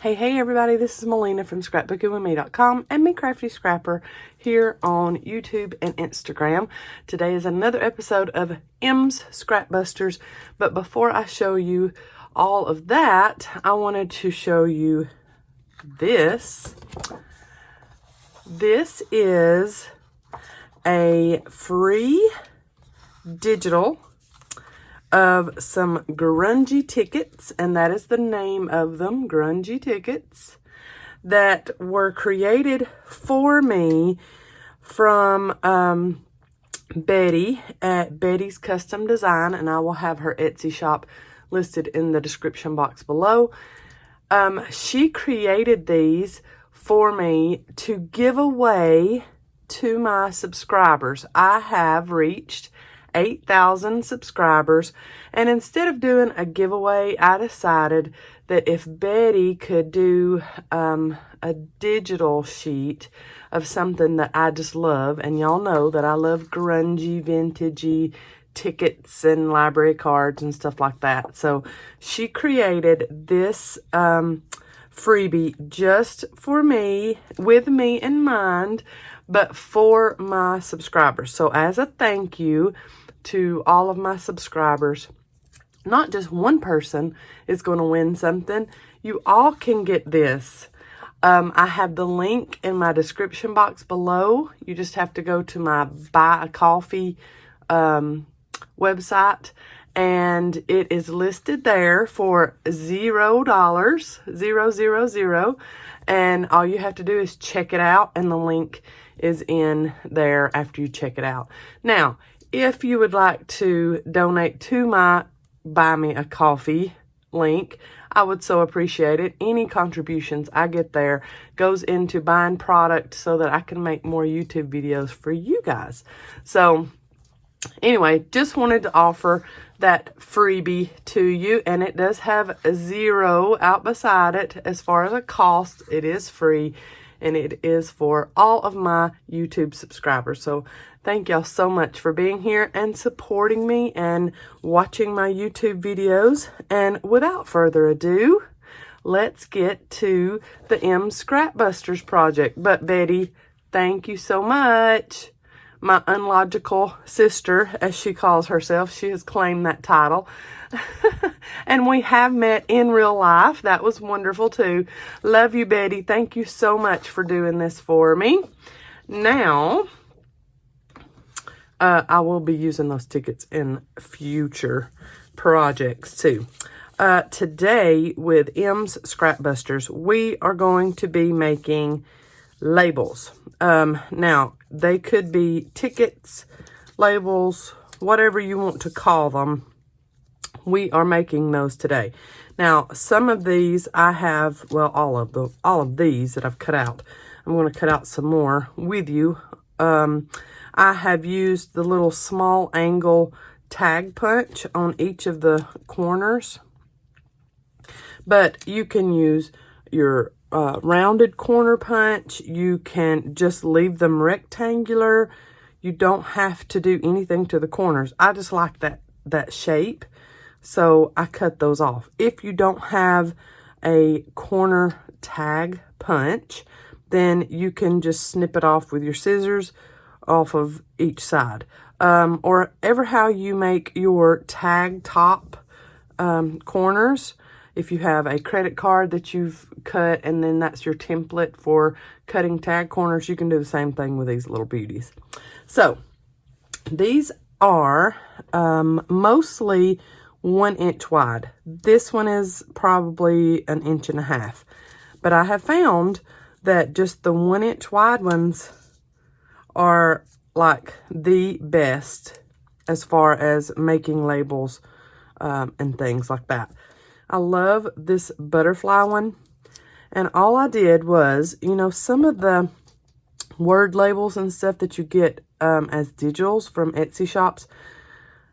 Hey everybody, this is Melina from ScrapbookingwithME.com and Me Crafty Scrapper here on YouTube and Instagram. Today is another episode of M's Scrapbusters, but before I show you all of that, I wanted to show you this. This is a free digital of some grungy tickets, and that is the name of them, grungy tickets, that were created for me from Betty at Betty's Custom Design, and I will have her Etsy shop listed in the description box below. She created these for me to give away to my subscribers. I have reached 8,000 subscribers, and instead of doing a giveaway, I decided that if Betty could do a digital sheet of something that I just love, and y'all know that I love grungy, vintagey tickets and library cards and stuff like that. So she created this freebie just for me, with me in mind, but for my subscribers. So as a thank you to all of my subscribers, not just one person is going to win something. You all can get this. I have the link in my description box below. You just have to go to my Buy a Coffee website, and it is listed there for $0, 000, and all you have to do is check it out, and the link is in there after you check it out. Now, if you would like to donate to my Buy Me a Coffee link, I would so appreciate it. Any contributions I get there goes into buying product so that I can make more YouTube videos for you guys. So anyway, just wanted to offer that freebie to you, and it does have a 0 out beside it. As far as a cost, it is free, and it is for all of my YouTube subscribers. So thank y'all so much for being here and supporting me and watching my YouTube videos. And without further ado, let's get to the M Scrapbusters project. But Betty, thank you so much. My unlogical sister, as she calls herself, she has claimed that title. And we have met in real life. That was wonderful too. Love you, Betty. Thank you so much for doing this for me. Now, I will be using those tickets in future projects too. Today with M's Scrapbusters, we are going to be making labels. Now, they could be tickets, labels, whatever you want to call them. We are making those today. Now, some of these I have, well, all of these that I've cut out. I'm going to cut out some more with you. I have used the little small angle tag punch on each of the corners. But you can use your rounded corner punch. You can just leave them rectangular. You don't have to do anything to the corners. I just like that shape, so I cut those off. If you don't have a corner tag punch, then you can just snip it off with your scissors off of each side. Or ever how you make your tag top corners. If you have a credit card that you've cut and then that's your template for cutting tag corners, you can do the same thing with these little beauties. So these are mostly 1 inch wide. This one is probably 1.5 inches. But I have found that just the 1 inch wide ones are like the best as far as making labels and things like that. I love this butterfly one, and all I did was, you know, some of the word labels and stuff that you get as digitals from Etsy shops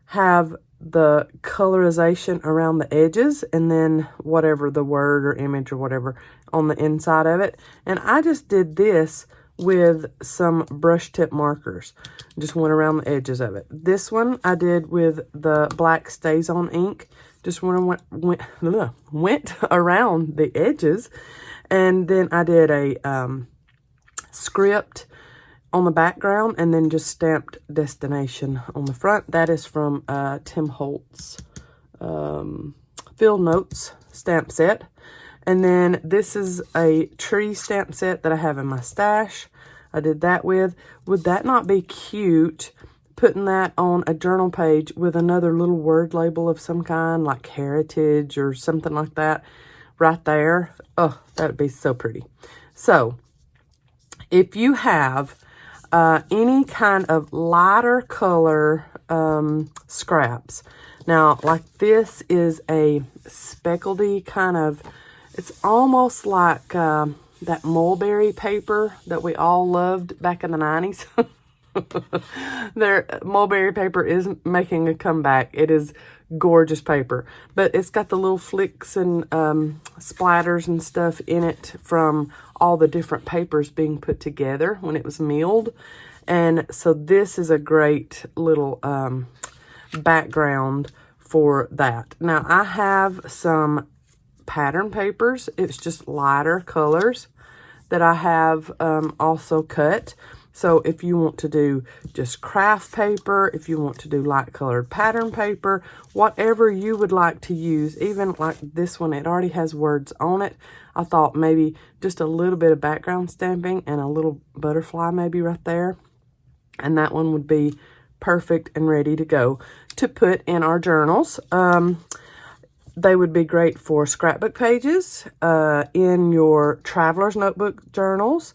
have the colorization around the edges and then whatever the word or image or whatever on the inside of it. And I just did this with some brush tip markers. Just went around the edges of it. This one I did with the black Stays On ink just went around the edges. And then I did a script on the background and then just stamped destination on the front. That is from Tim Holtz Field Notes stamp set. And then this is a tree stamp set that I have in my stash. I did that with. Would that not be cute, putting that on a journal page with another little word label of some kind, like heritage or something like that right there? Oh, that would be so pretty. So, if you have any kind of lighter color scraps, now, like this is a speckledy kind of, it's almost like that mulberry paper that we all loved back in the 90s. Their mulberry paper is making a comeback. It is gorgeous paper, but it's got the little flicks and splatters and stuff in it from all the different papers being put together when it was milled. And so this is a great little background for that. Now I have some pattern papers. It's just lighter colors that I have also cut. So if you want to do just craft paper, if you want to do light colored pattern paper, whatever you would like to use, even like this one, it already has words on it. I thought maybe just a little bit of background stamping and a little butterfly maybe right there. And that one would be perfect and ready to go to put in our journals. They would be great for scrapbook pages, in your traveler's notebook journals,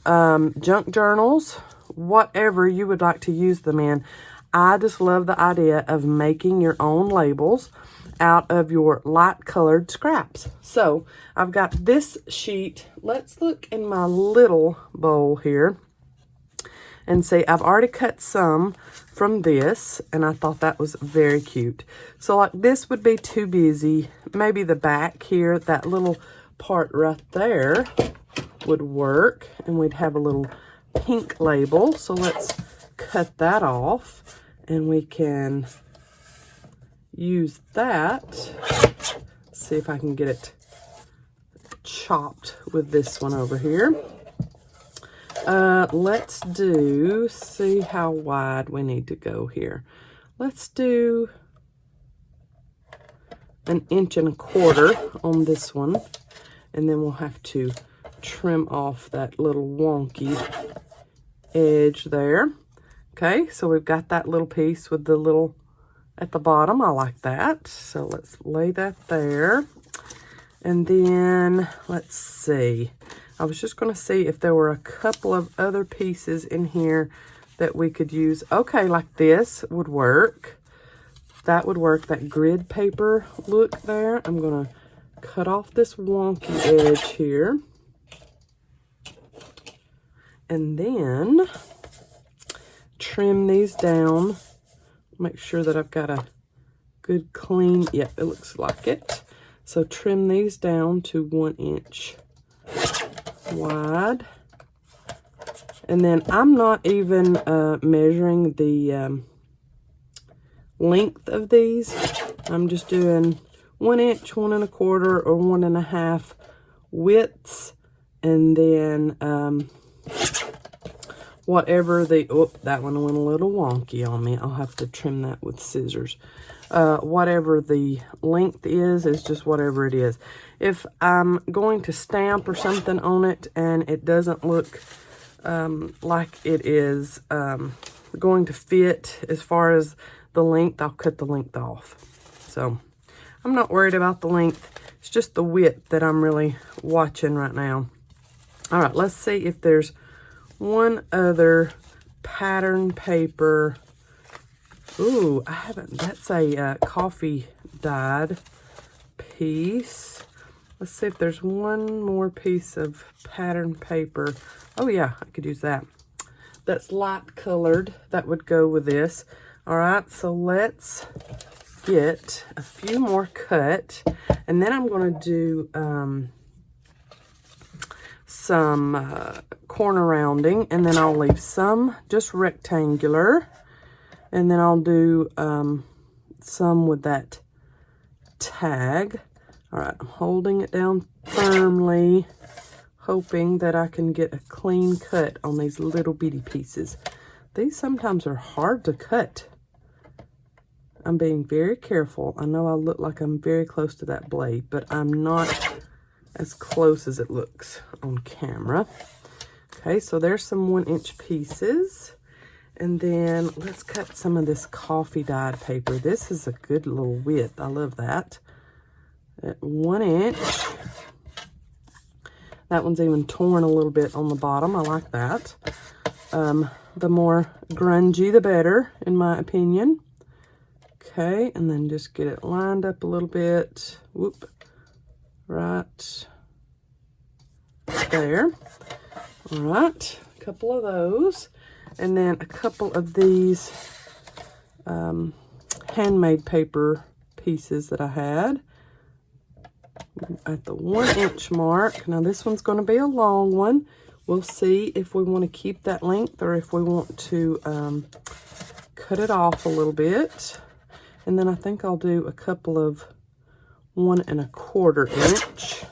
junk journals, whatever you would like to use them in. I just love the idea of making your own labels out of your light colored scraps. So I've got this sheet. Let's look in my little bowl here and see. I've already cut some from this, and I thought that was very cute. So like this would be too busy. Maybe the back here, that little part right there would work, and we'd have a little pink label. So let's cut that off, and we can use that. Let's see if I can get it chopped with this one over here. Let's do, see how wide we need to go here. Let's do 1.25 inches on this one, and then we'll have to trim off that little wonky edge there. Okay, so we've got that little piece with the little at the bottom. I like that. So let's lay that there. And then let's see. I was just going to see if there were a couple of other pieces in here that we could use. Okay, like this would work. That would work, that grid paper look there. I'm going to cut off this wonky edge here. And then trim these down. Make sure that I've got a good clean, yeah, it looks like it. So trim these down to 1 inch wide. And then I'm not even measuring the length of these. I'm just doing 1 inch, 1.25, or 1.5 widths, and then whatever the, oh, that one went a little wonky on me. I'll have to trim that with scissors. Whatever the length is just whatever it is. If I'm going to stamp or something on it and it doesn't look like it is going to fit as far as the length, I'll cut the length off. So I'm not worried about the length. It's just the width that I'm really watching right now. All right, let's see if there's one other pattern paper. Ooh, I haven't, that's a coffee dyed piece. Let's see if there's one more piece of pattern paper. Oh yeah, I could use that. That's light colored. That would go with this. All right, so let's get a few more cut. And then I'm going to do some corner rounding. And then I'll leave some just rectangular. And then I'll do some with that tag. All right, I'm holding it down firmly, hoping that I can get a clean cut on these little bitty pieces. These sometimes are hard to cut. I'm being very careful. I know I look like I'm very close to that blade, but I'm not as close as it looks on camera. Okay, so there's some 1-inch pieces. And then let's cut some of this coffee dyed paper. This is a good little width. I love that. At 1 inch. That one's even torn a little bit on the bottom. I like that. The more grungy, the better, in my opinion. Okay, and then just get it lined up a little bit. Whoop. Right there. All right, a couple of those. And then a couple of these handmade paper pieces that I had at the 1 inch mark. Now this one's going to be a long one. We'll see if we want to keep that length or if we want to cut it off a little bit. And then I think I'll do a couple of 1 1/4 inch.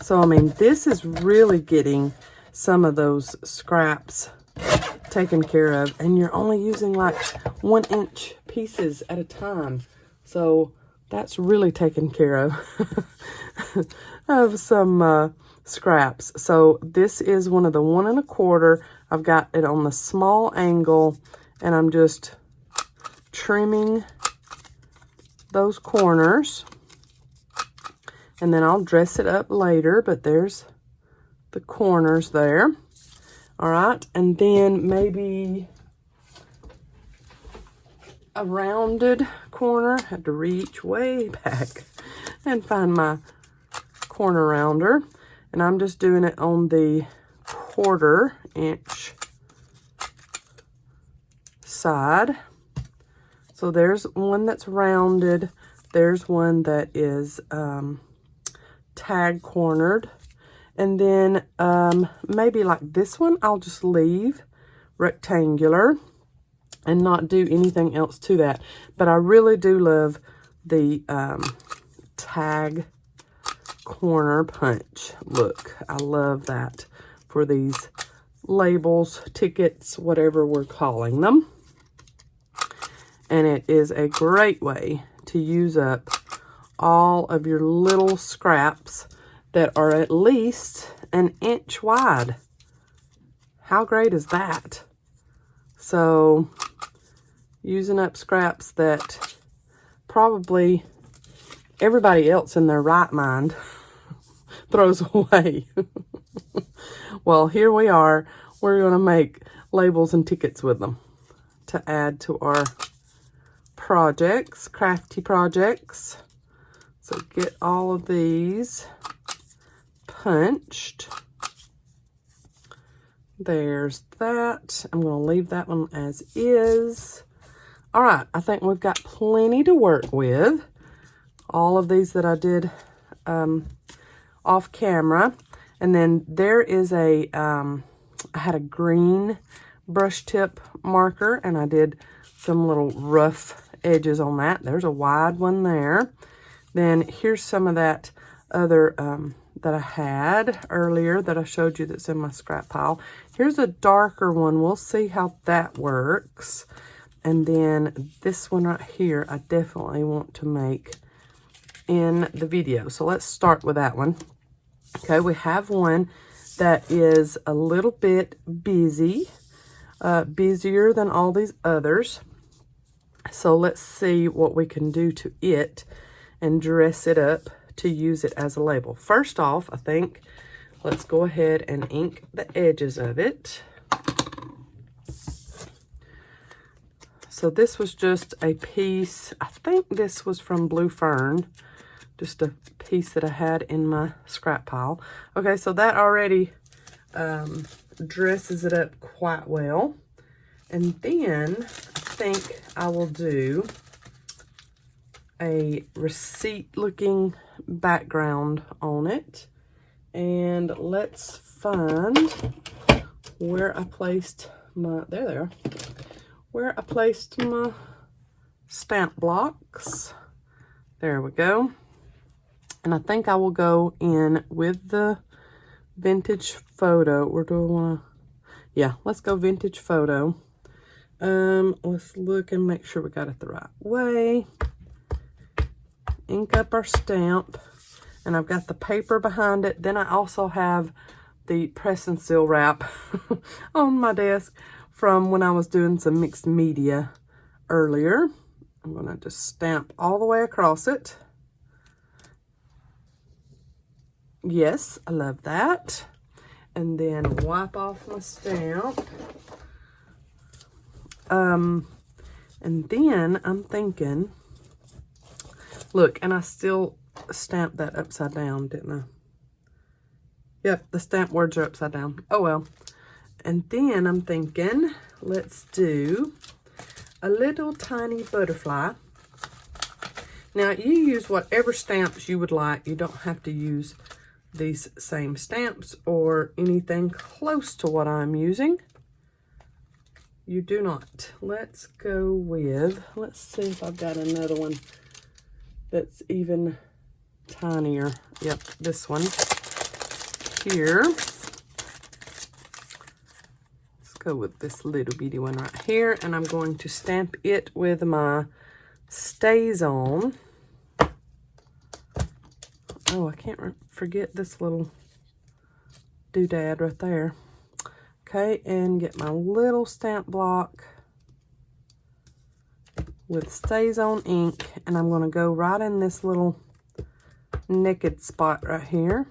So I mean, this is really getting some of those scraps taken care of, and you're only using like 1 inch pieces at a time. So that's really taken care of some scraps. So this is one of the 1 1/4. I've got it on the small angle, and I'm just trimming those corners, and then I'll dress it up later, but there's the corners there. All right, and then maybe a rounded corner. I had to reach way back and find my corner rounder, and I'm just doing it on the 1/4 inch side. So there's one that's rounded. There's one that is tag cornered. And then maybe like this one, I'll just leave rectangular and not do anything else to that. But I really do love the tag corner punch look. I love that for these labels, tickets, whatever we're calling them. And it is a great way to use up all of your little scraps that are at least 1 inch wide. How great is that? So using up scraps that probably everybody else in their right mind throws away. Well, here we are. We're going to make labels and tickets with them to add to our projects, crafty projects. So get all of these punched. There's that. I'm going to leave that one as is. All right, I think we've got plenty to work with. All of these that I did off camera. And then there is I had a green brush tip marker, and I did some little rough edges on that. There's a wide one there. Then here's some of that other that I had earlier that I showed you that's in my scrap pile. Here's a darker one. We'll see how that works. And then this one right here, I definitely want to make in the video. So let's start with that one. Okay, we have one that is a little bit busy, busier than all these others. So let's see what we can do to it and dress it up to use it as a label. First off, I think let's go ahead and ink the edges of it. So this was just a piece, I think this was from Blue Fern, just a piece that I had in my scrap pile. Okay, so that already dresses it up quite well. And then I think I will do a receipt looking background on it. And let's find where I placed my, there they are, where I placed my stamp blocks. There we go. And I think I will go in with the vintage photo. Or do I want to? Yeah, let's go vintage photo. Let's look and make sure we got it the right way. Ink up our stamp. And I've got the paper behind it. Then I also have the press and seal wrap on my desk from when I was doing some mixed media earlier. I'm going to just stamp all the way across it. Yes, I love that. And then wipe off my stamp. And then I'm thinking, look, and I still stamped that upside down, didn't I? Yep, the stamp words are upside down. Oh well. And then I'm thinking, let's do a little tiny butterfly. Now, you use whatever stamps you would like. You don't have to use these same stamps or anything close to what I'm using. You do not. Let's go with, let's see if I've got another one that's even tinier. Yep, this one here. Let's go with this little bitty one right here, and I'm going to stamp it with my Stays On. Oh, I can't forget this little doodad right there. Okay, and get my little stamp block with Stays On ink, and I'm going to go right in this little naked spot right here.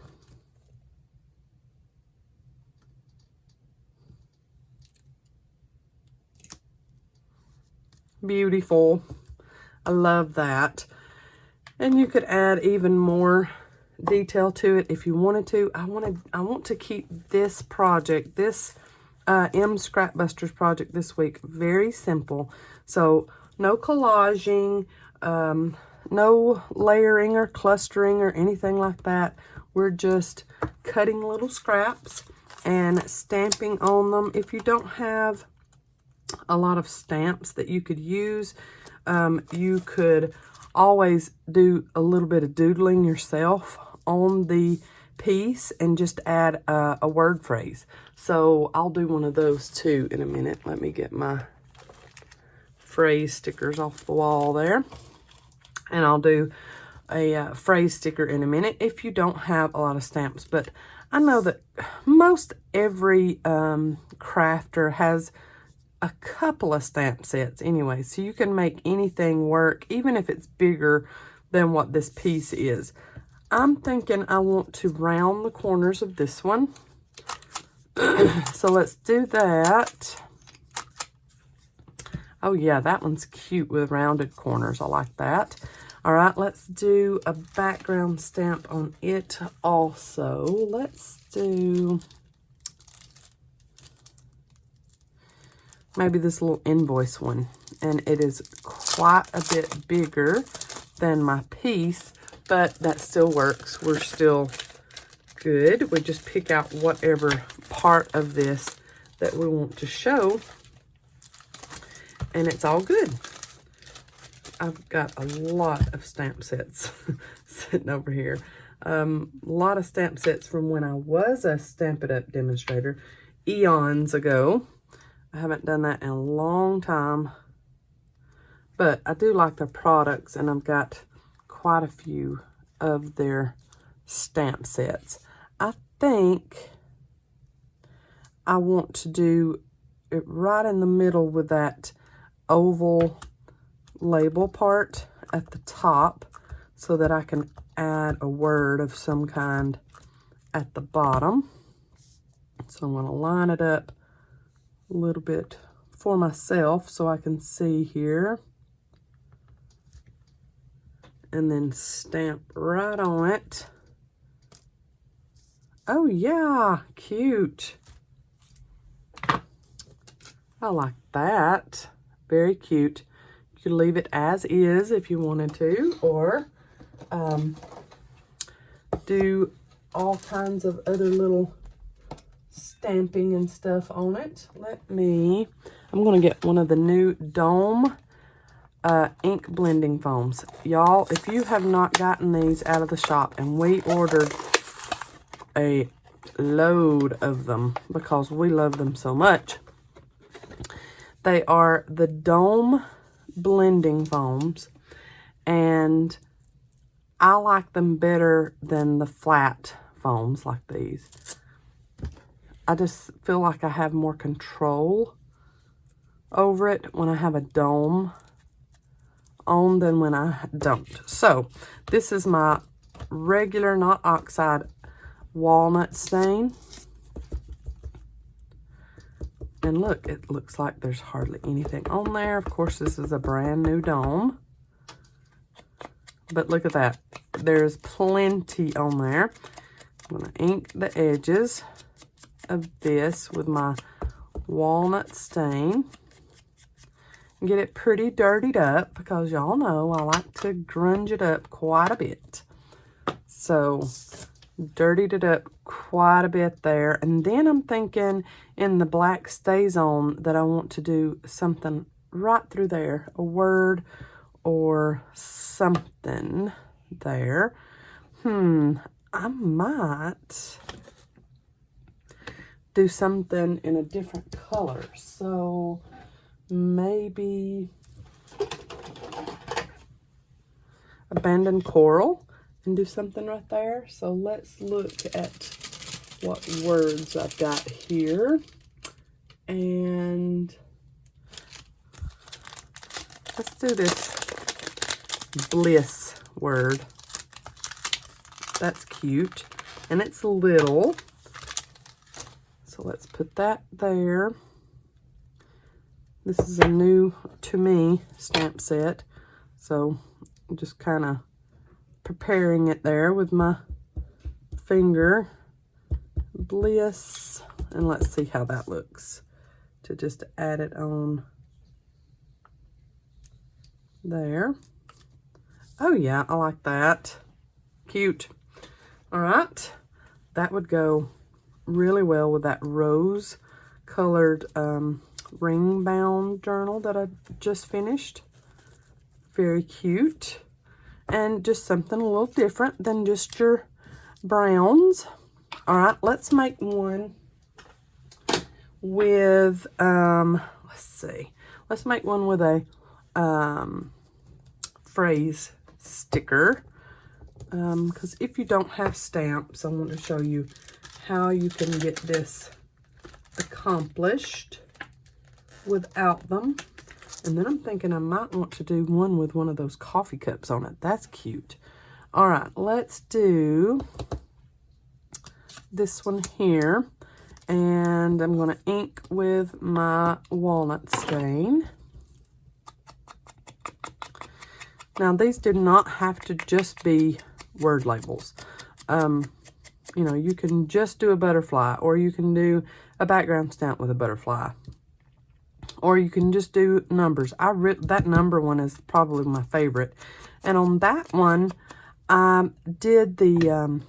Beautiful. I love that. And you could add even more detail to it if you wanted to. I want to keep this project, this M Scrapbusters project this week, very simple. So no collaging, no layering or clustering or anything like that. We're just cutting little scraps and stamping on them. If you don't have a lot of stamps that you could use, you could always do a little bit of doodling yourself on the piece and just add a word phrase. So I'll do one of those too in a minute. Let me get my phrase stickers off the wall there. And I'll do a phrase sticker in a minute if you don't have a lot of stamps. But I know that most every crafter has a couple of stamp sets anyway. So you can make anything work, even if it's bigger than what this piece is. I'm thinking I want to round the corners of this one. So let's do that. Oh yeah, that one's cute with rounded corners. I like that. All right, let's do a background stamp on it also. Let's do maybe this little invoice one. And it is quite a bit bigger than my piece, but that still works. We're still good. We just pick out whatever part of this that we want to show, and it's all good. I've got a lot of stamp sets sitting over here. A lot of stamp sets from when I was a Stamp It Up demonstrator eons ago. I haven't done that in a long time, but I do like their products, and I've got quite a few of their stamp sets. I think I want to do it right in the middle with that oval label part at the top so that I can add a word of some kind at the bottom. So I'm going to line it up a little bit for myself so I can see here. And then stamp right on it. Oh yeah, cute. I like that. Very cute. You could leave it as is if you wanted to, or do all kinds of other little stamping and stuff on it. I'm going to get one of the new dome ink blending foams. Y'all, if you have not gotten these out of the shop, and we ordered a load of them because we love them so much. They are the Dome blending foams, and I like them better than the flat foams like these. I just feel like I have more control over it when I have a dome on than when I don't. So this is my regular, not oxide, walnut stain. And look, it looks like there's hardly anything on there. Of course, this is a brand new dome. But look at that. There's plenty on there. I'm going to ink the edges of this with my walnut stain. And get it pretty dirtied up because y'all know I like to grunge it up quite a bit. So, dirtied it up quite a bit there. And then I'm thinking in the black stays on that I want to do something right through there. A word or something there. I might do something in a different color. So maybe abandoned coral and do something right there. So let's look at what words I've got here. And let's do this bliss word. That's cute. And it's little. So let's put that there. This is a new, to me, stamp set. So I'm just kind of preparing it there with my finger. Bliss. And let's see how that looks. To just add it on there. Oh yeah, I like that. Cute. All right. That would go really well with that rose colored ring bound journal that I just finished. Very cute. And just something a little different than just your browns. All right, let's make one with, let's see. Let's make one with a phrase sticker. Because if you don't have stamps, I want to show you how you can get this accomplished without them. And then I'm thinking I might want to do one with one of those coffee cups on it. That's cute. All right, let's do this one here. And I'm going to ink with my walnut stain. Now, these do not have to just be word labels. You know, you can just do a butterfly, or you can do a background stamp with a butterfly. Or you can just do numbers. That number one is probably my favorite. And on that one, I did the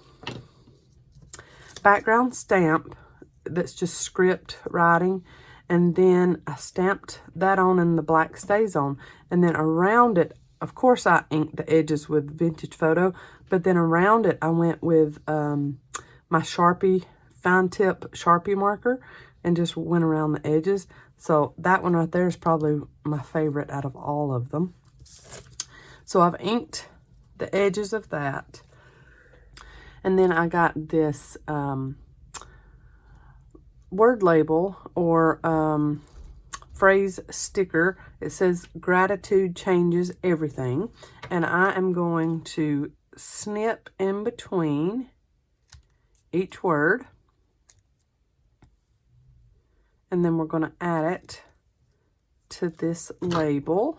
background stamp that's just script writing. And then I stamped that on and the black stays on. And then around it, of course, I inked the edges with Vintage Photo. But then around it, I went with my Sharpie, fine tip Sharpie marker. And just went around the edges. So that one right there is probably my favorite out of all of them. So I've inked the edges of that. And then I got this word label or phrase sticker. It says gratitude changes everything. And I am going to snip in between each word. And then we're going to add it to this label.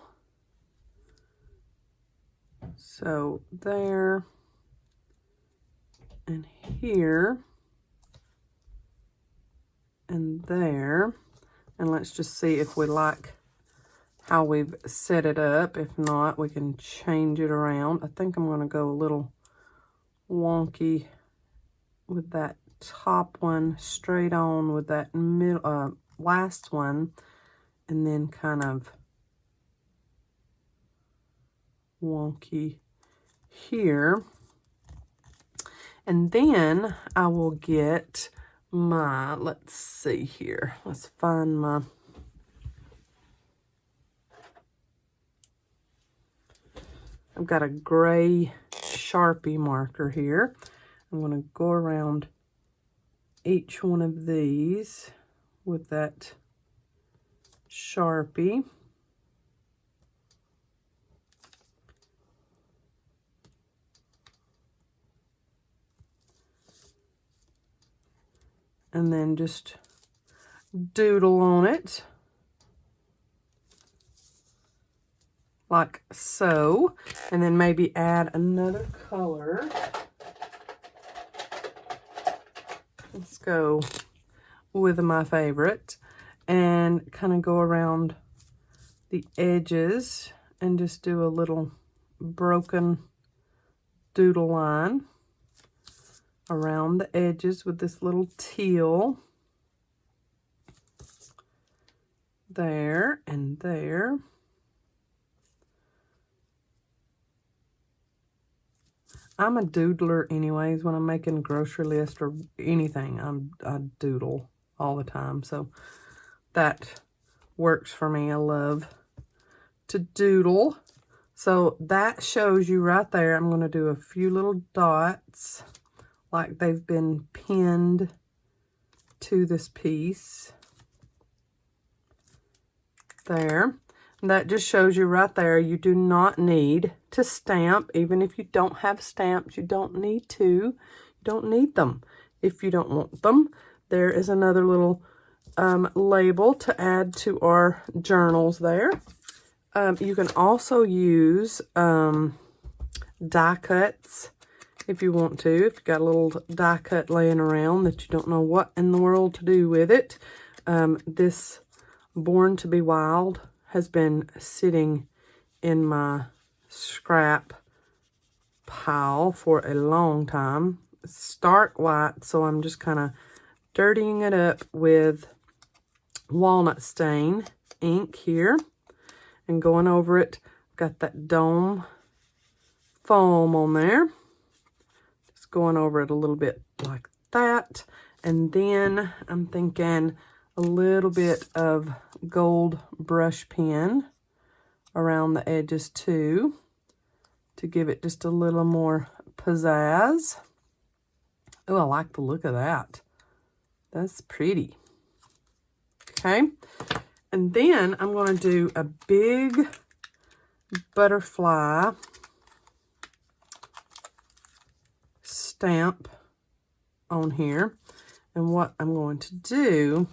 So there and here and there. And let's just see if we like how we've set it up. If not, we can change it around. I think I'm going to go a little wonky with that top one straight on with that middle last one, and then kind of wonky here. And then I will get my, let's see here. Let's find my, I've got a gray Sharpie marker here. I'm going to go around each one of these with that Sharpie. And then just doodle on it like so, and then maybe add another color. Let's go with my favorite and kind of go around the edges and just do a little broken doodle line around the edges with this little teal there and there. I'm a doodler anyways. When I'm making a grocery list or anything, I doodle all the time. So that works for me. I love to doodle. So that shows you right there. I'm going to do a few little dots like they've been pinned to this piece there. And that just shows you right there, you do not need to stamp. Even if you don't have stamps, you don't need to. You don't need them if you don't want them. There is another little label to add to our journals there. You can also use die cuts if you want to. If you've got a little die cut laying around that you don't know what in the world to do with it. This Born to be Wild has been sitting in my scrap pile for a long time. It's stark white, so I'm just kind of dirtying it up with walnut stain ink here and going over it. Got that dome foam on there. Just going over it a little bit like that. And then I'm thinking a little bit of gold brush pen around the edges too, to give it just a little more pizzazz. Oh, I like the look of that. That's pretty. Okay, and then I'm going to do a big butterfly stamp on here. And what I'm going to do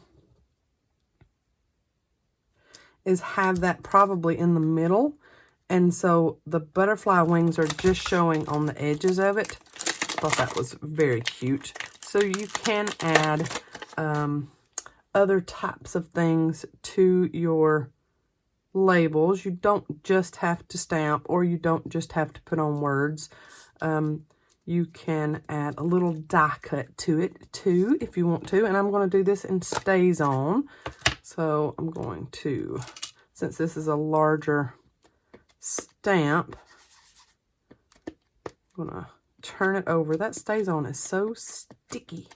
is have that probably in the middle, and so the butterfly wings are just showing on the edges of it. I thought that was very cute. So you can add other types of things to your labels. You don't just have to stamp, or you don't just have to put on words. You can add a little die cut to it too if you want to, and I'm going to do this in Stays On. So I'm going to, since this is a larger stamp, I'm going to turn it over. That Stays On is so sticky,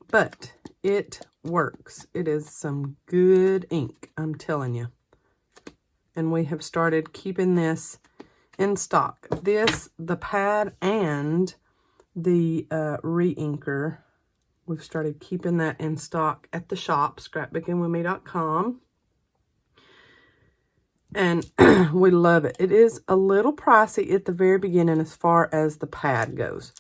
but it works. It is some good ink, I'm telling you. And we have started keeping this in stock. This, the pad and the re-inker, we've started keeping that in stock at the shop, ScrapbookingwithME.com. And we love it. It is a little pricey at the very beginning as far as the pad goes.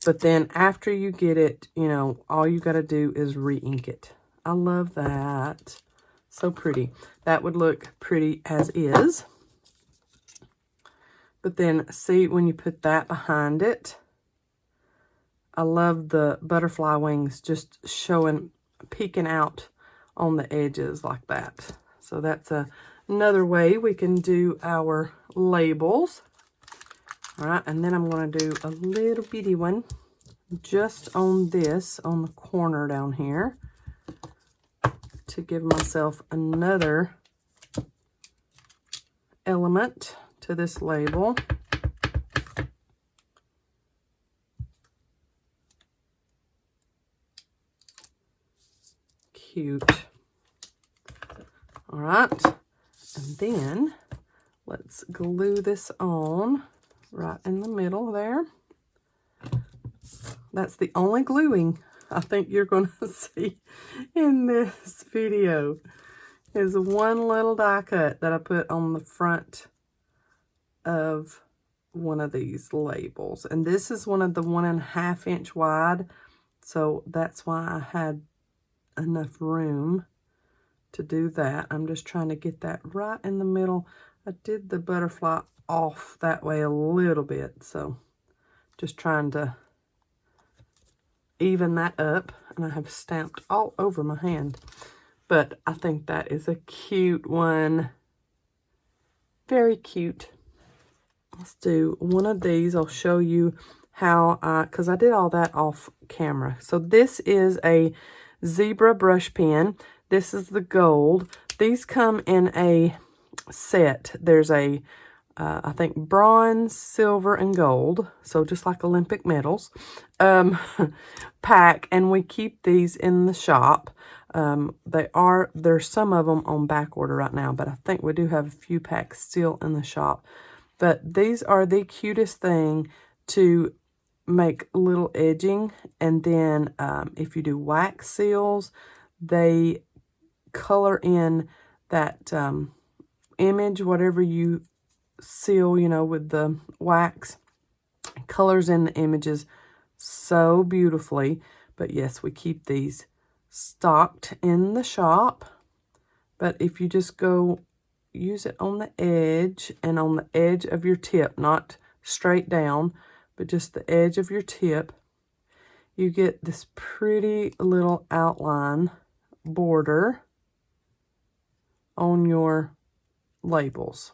But then after you get it, you know, all you got to do is re-ink it. I love that. So pretty. That would look pretty as is. But then see when you put that behind it, I love the butterfly wings just showing, peeking out on the edges like that. So that's another way we can do our labels. All right, and then I'm going to do a little bitty one just on this, on the corner down here, to give myself another element to this label. Cute. All right, and then let's glue this on right in the middle there. That's the only gluing I think you're going to see in this video, is one little die cut that I put on the front of one of these labels. And this is one of the 1.5 inch wide, so that's why I had enough room to do that. I'm just trying to get that right in the middle. I did the butterfly off that way a little bit, so just trying to even that up, and I have stamped all over my hand. But I think that is a cute one. Very cute. Let's do one of these. I'll show you how because I did all that off camera. So this is a zebra brush pen. This is the gold. These come in a set. There's a I think bronze, silver, and gold, so just like Olympic medals, pack, and we keep these in the shop. There's some of them on back order right now, but I think we do have a few packs still in the shop. But these are the cutest thing to make little edging, and then if you do wax seals, they color in that image, whatever you seal, you know, with the wax, colors in the images so beautifully. But yes, we keep these stocked in the shop. But if you just go use it on the edge and on the edge of your tip, not straight down, but just the edge of your tip, you get this pretty little outline border on your labels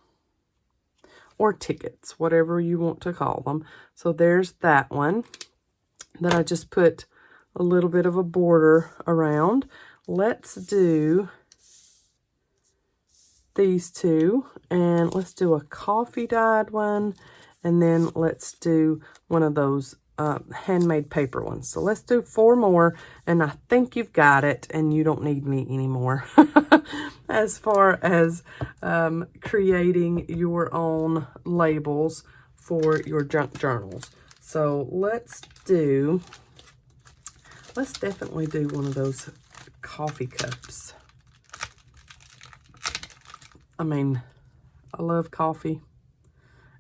or tickets, whatever you want to call them. So there's that one that I just put a little bit of a border around. Let's do these two, and let's do a coffee dyed one, and then let's do one of those handmade paper ones. So let's do 4 more, and I think you've got it, and you don't need me anymore as far as creating your own labels for your junk journals. So let's definitely do one of those coffee cups. I mean, I love coffee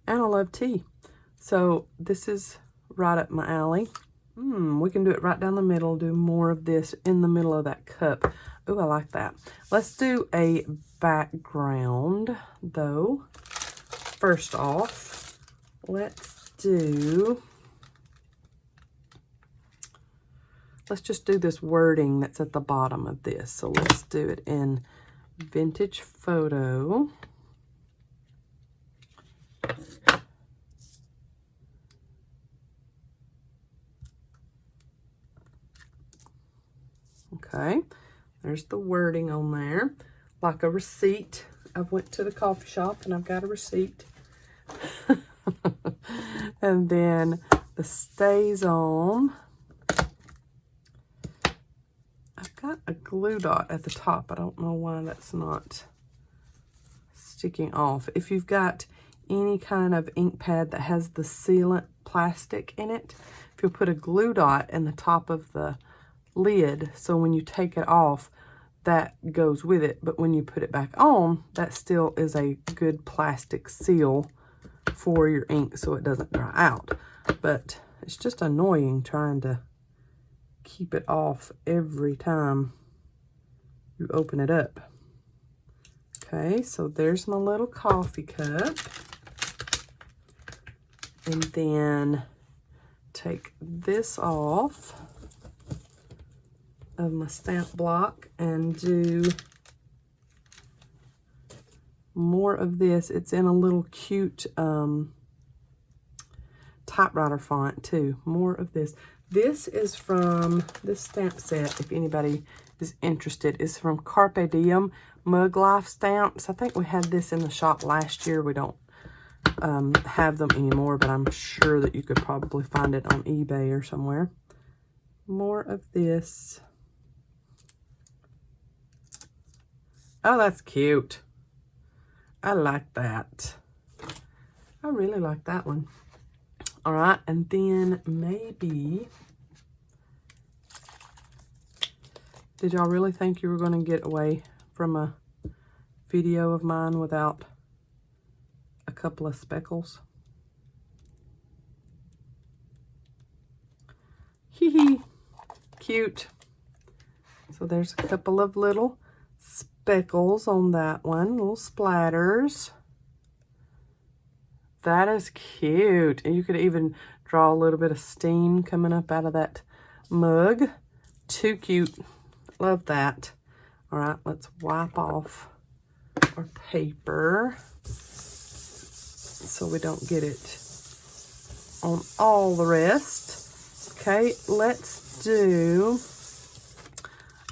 and I love tea. So this is right up my alley. We can do it right down the middle, do more of this in the middle of that cup. Oh, I like that. Let's do a background though. First off, let's just do this wording that's at the bottom of this. So let's do it in Vintage Photo. Okay, there's the wording on there, like a receipt. I went to the coffee shop and I've got a receipt. And then the stays on. I've got a glue dot at the top. I don't know why that's not sticking off. If you've got any kind of ink pad that has the sealant plastic in it, if you'll put a glue dot in the top of the lid, so when you take it off, that goes with it. But when you put it back on, that still is a good plastic seal for your ink so it doesn't dry out. But it's just annoying trying to keep it off every time you open it up. Okay, so there's my little coffee cup. And then take this off of my stamp block and do more of this. It's in a little cute typewriter font too. More of this. This is from this stamp set, if anybody is interested, is from Carpe Diem Mug Life Stamps. I think we had this in the shop last year. We don't have them anymore, but I'm sure that you could probably find it on eBay or somewhere. More of this. Oh, that's cute. I like that. I really like that one. All right, and then maybe, did y'all really think you were going to get away from a video of mine without a couple of speckles? Hee hee, cute. So there's a couple of little speckles on that one, little splatters. That is cute. And you could even draw a little bit of steam coming up out of that mug. Too cute. Love that. All right, let's wipe off our paper so we don't get it on all the rest. Okay, let's do,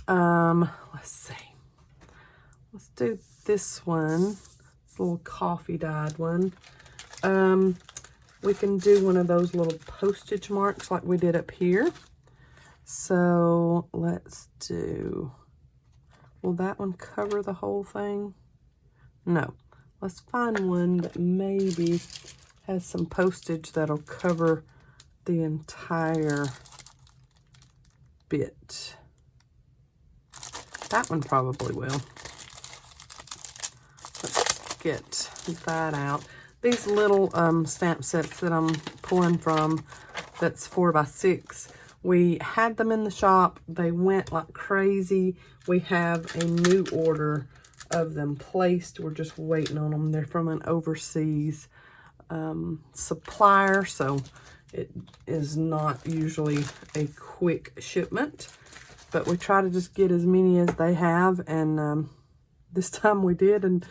let's see. Let's do this one. It's a little coffee dyed one. We can do one of those little postage marks like we did up here. So let's do, will that one cover the whole thing? No. Let's find one that maybe has some postage that'll cover the entire bit. That one probably will. Let's get that out. These little stamp sets that I'm pulling from, that's 4x6, we had them in the shop. They went like crazy. We have a new order of them placed. We're just waiting on them. They're from an overseas supplier, so it is not usually a quick shipment, but we try to just get as many as they have, and this time we did, and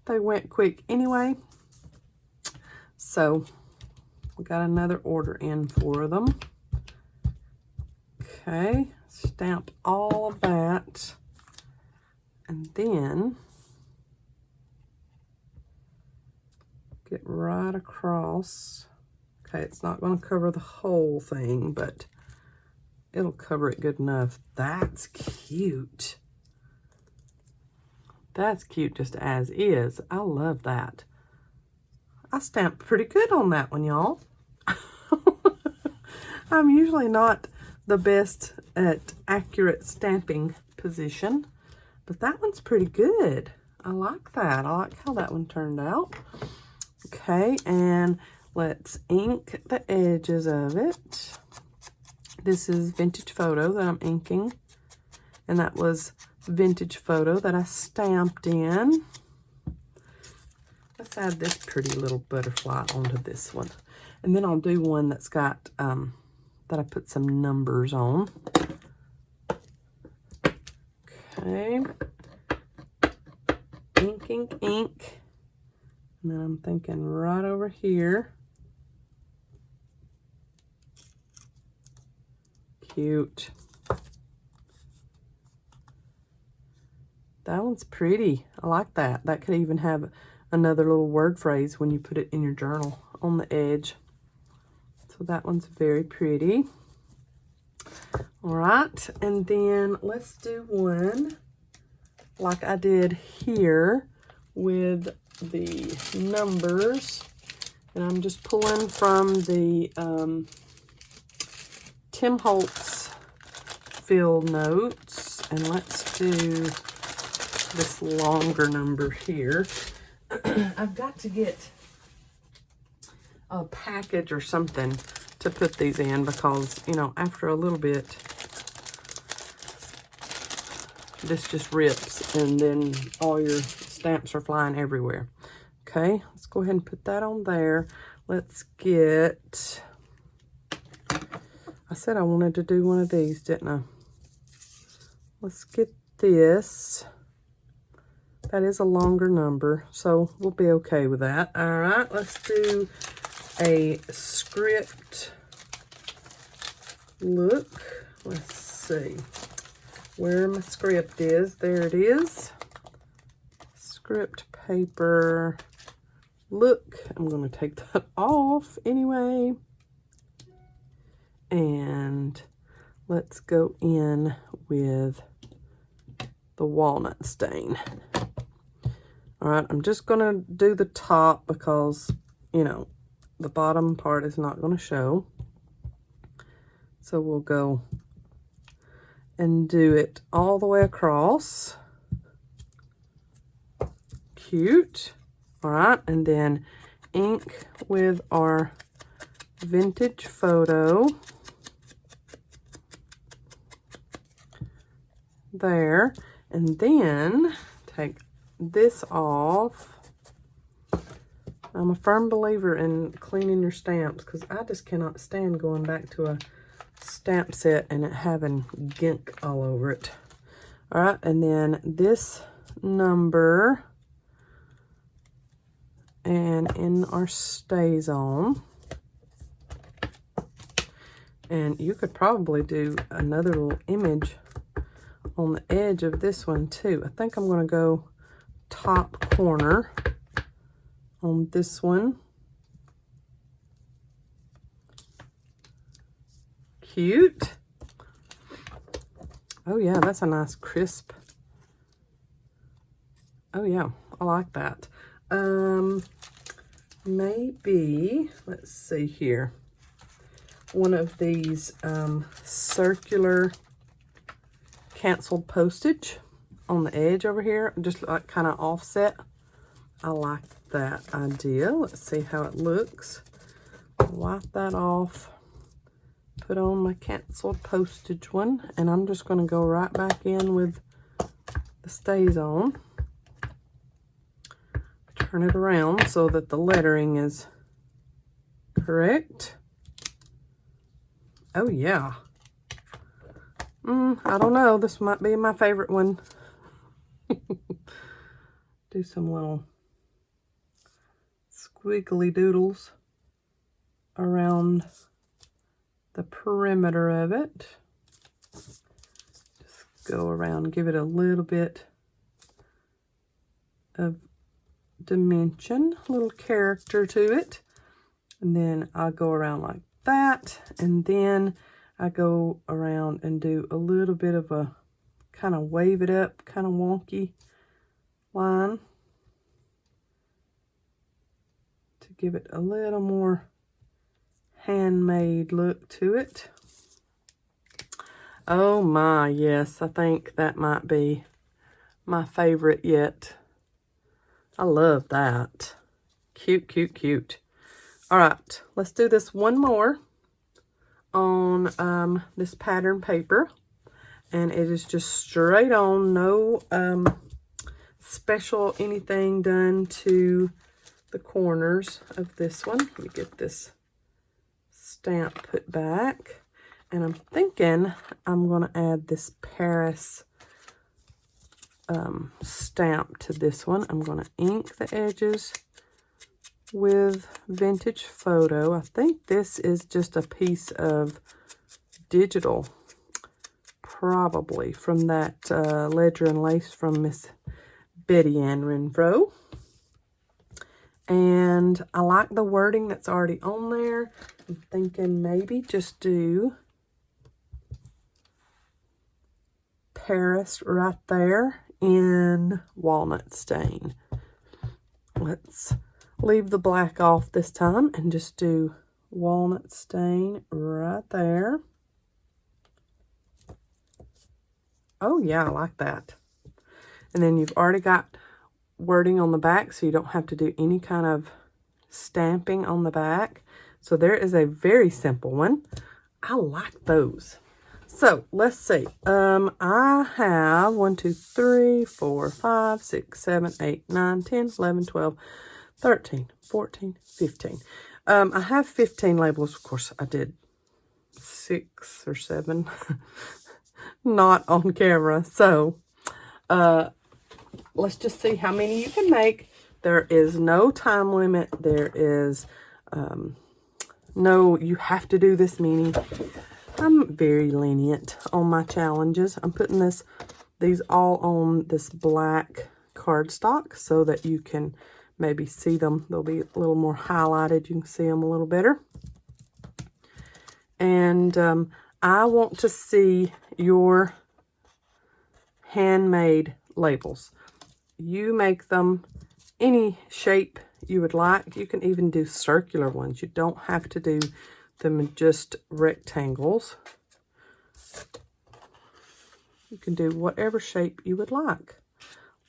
they went quick anyway. So we got another order in for them. Okay, stamp all of that, and then get right across. Okay, it's not going to cover the whole thing, but it'll cover it good enough. That's cute. That's cute just as is. I love that. I stamped pretty good on that one, y'all. I'm usually not the best at accurate stamping position, but that one's pretty good. I like that. I like how that one turned out. Okay, and let's ink the edges of it. This is Vintage Photo that I'm inking, and that was Vintage Photo that I stamped in. Let's add this pretty little butterfly onto this one, and then I'll do one that's got that I put some numbers on. Okay, ink, ink, ink, and then I'm thinking right over here. Cute. That one's pretty. I like that. That could even have another little word phrase when you put it in your journal on the edge. So that one's very pretty. All right, and then let's do one like I did here with the numbers. And I'm just pulling from the Tim Holtz field notes, and let's do this longer number here. I've got to get a package or something to put these in, because, you know, after a little bit, this just rips, and then all your stamps are flying everywhere. Okay, let's go ahead and put that on there. Let's get, I said I wanted to do one of these, didn't I? Let's get this. That is a longer number, so we'll be okay with that. All right, let's do a script look. Let's see where my script is. There it is. Script paper look. I'm going to take that off anyway. And let's go in with the walnut stain. All right, I'm just going to do the top because, you know, the bottom part is not going to show. So we'll go and do it all the way across. Cute. All right, and then ink with our vintage photo. There. And then take this off. I'm a firm believer in cleaning your stamps because I just cannot stand going back to a stamp set and it having gink all over it. All right, and then this number and in our stays on. And you could probably do another little image on the edge of this one too. I think I'm going to go top corner on this one. Cute. Oh yeah, that's a nice crisp. Oh yeah, I like that. Maybe, let's see here, one of these circular canceled postage on the edge over here, just like kind of offset. I like that idea. Let's see how it looks. Wipe that off, put on my canceled postage one, and I'm just going to go right back in with the stays on. Turn it around so that the lettering is correct. Oh yeah. I don't know. This might be my favorite one. Do some little squiggly doodles around the perimeter of it. Just go around, give it a little bit of dimension, a little character to it. And then I'll go around like that. And then I go around and do a little bit of a kind of wave it up, kind of wonky line to give it a little more handmade look to it. Oh my, yes, I think that might be my favorite yet. I love that. Cute, cute, cute. All right, let's do this one more on this pattern paper. And it is just straight on, no special anything done to the corners of this one. Let me get this stamp put back. And I'm thinking I'm going to add this Paris stamp to this one. I'm going to ink the edges with vintage photo. I think this is just a piece of digital, probably from that Ledger and Lace from Miss Betty Ann Renfro. And I like the wording that's already on there. I'm thinking maybe just do Paris right there in walnut stain. Let's leave the black off this time and just do walnut stain right there. Oh yeah, I like that. And then you've already got wording on the back, so you don't have to do any kind of stamping on the back. So there is a very simple one. I like those. So let's see. I have 1, 2, 3, 4, 5, 6, 7, 8, 9, 10, 11, 12, 13, 14, 15. I have 15 labels. Of course, I did 6 or 7 not on camera. So let's just see how many you can make. There is no time limit. There is no, you have to do this many. I'm very lenient on my challenges. I'm putting these all on this black cardstock so that you can maybe see them. They'll be a little more highlighted. You can see them a little better. And I want to see your handmade labels. You make them any shape you would like. You can even do circular ones. You don't have to do them in just rectangles. You can do whatever shape you would like.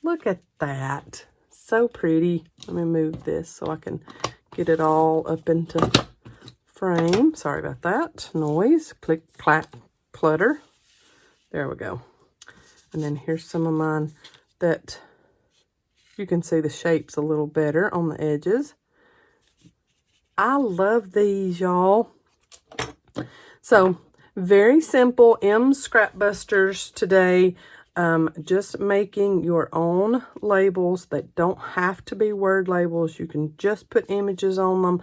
Look at that. So pretty. Let me move this so I can get it all up into frame. Sorry about that. Noise. Click, clack, clutter. There we go. And then here's some of mine that you can see the shapes a little better on the edges. I love these, y'all. So, very simple Scrapbusters today. Just making your own labels that don't have to be word labels. You can just put images on them.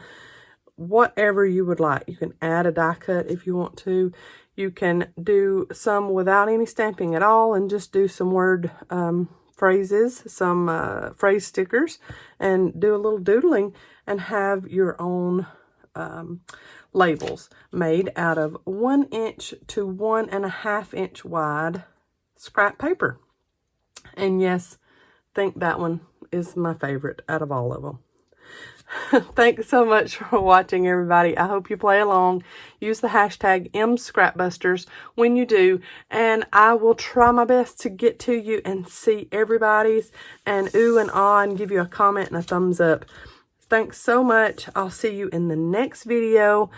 Whatever you would like. You can add a die cut if you want to. You can do some without any stamping at all and just do some word phrases, some phrase stickers, and do a little doodling and have your own labels made out of 1 inch to 1.5 inch wide scrap paper. And yes, I think that one is my favorite out of all of them. Thanks so much for watching, everybody. I hope you play along. Use the hashtag #Scrapbusters when you do, and I will try my best to get to you and see everybody's and ooh and ah and give you a comment and a thumbs up. Thanks so much. I'll see you in the next video.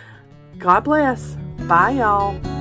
God bless. Bye, y'all.